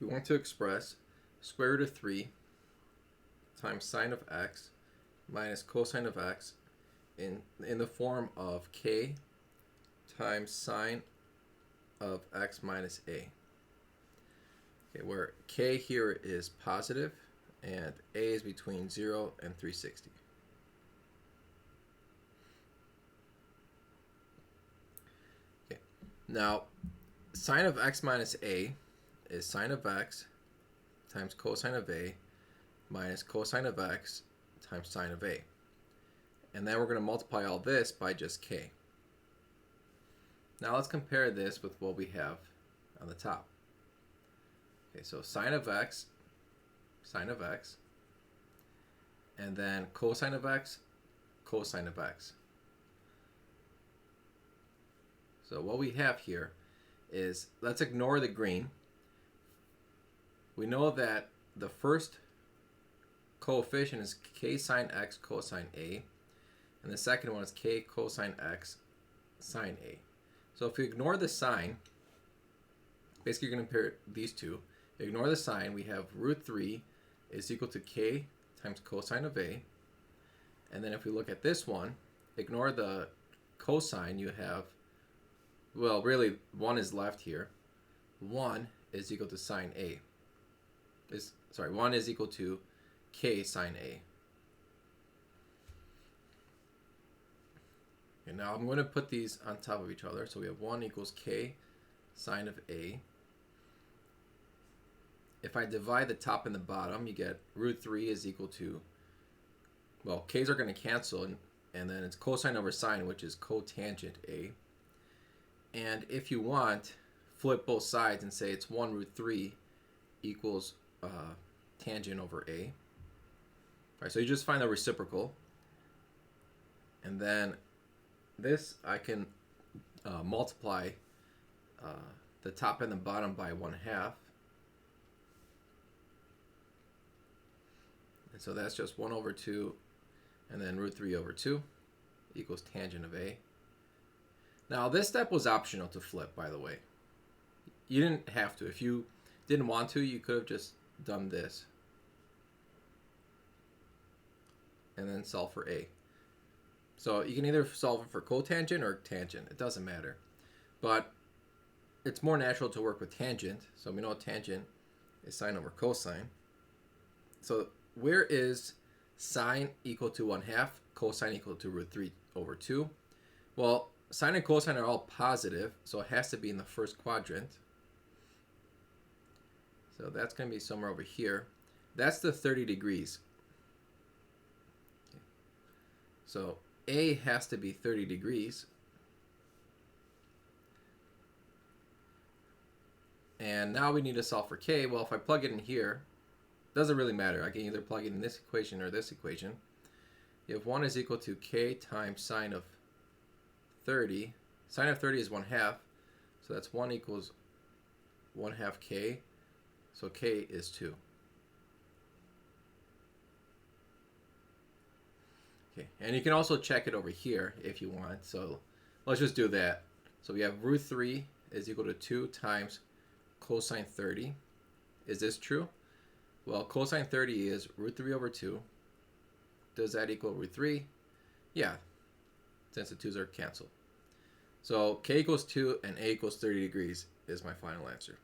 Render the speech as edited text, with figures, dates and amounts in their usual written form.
we want to express square root of 3 times sine of x minus cosine of x in the form of k times sine of x minus a. Okay, where k here is positive and a is between 0 and 360. Okay, now sine of x minus a is sine of x times cosine of a minus cosine of x times sine of a. And then we're going to multiply all this by just k. Now let's compare this with what we have on the top. Okay, so sine of x, and then cosine of x, cosine of x. So what we have here is, let's ignore the green. We know that the first coefficient is k sine x cosine a, and the second one is k cosine x sine a. So if we ignore the sine, basically you're going to compare these two. Ignore the sine, we have root 3 is equal to k times cosine of a. And then if we look at this one, ignore the cosine, you have, well, really 1 is left here. 1 is equal to sine a. 1 is equal to k sine a. Okay, now I'm going to put these on top of each other. So we have 1 equals k sine of a. If I divide the top and the bottom, you get root 3 is equal to, well, k's are going to cancel, and then it's cosine over sine, which is cotangent a. And if you want, flip both sides and say it's 1 root 3 equals tangent over a. All right, so you just find the reciprocal. And then this, I can multiply the top and the bottom by 1/2. And so that's just 1 over 2, and then root 3 over 2 equals tangent of a. Now this step was optional to flip, by the way. You didn't have to. If you didn't want to, you could have just done this and then solve for a. So you can either solve it for cotangent or tangent. It doesn't matter. But it's more natural to work with tangent. So we know tangent is sine over cosine. So where is sine equal to 1/2, cosine equal to root 3 over 2? Well, sine and cosine are all positive, so it has to be in the first quadrant. So that's going to be somewhere over here. That's the 30 degrees. Okay. So A has to be 30 degrees. And now we need to solve for k. Well, if I plug it in here, it doesn't really matter. I can either plug it in this equation or this equation. You have 1 is equal to k times sine of 30. Sine of 30 is 1/2. So that's 1 equals 1/2 k. So k is 2. Okay, and you can also check it over here if you want. So let's just do that. So we have root 3 is equal to 2 times cosine 30. Is this true? Well, cosine 30 is root 3 over 2. Does that equal root 3? Yeah, since the 2's are canceled. So k equals 2 and a equals 30 degrees is my final answer.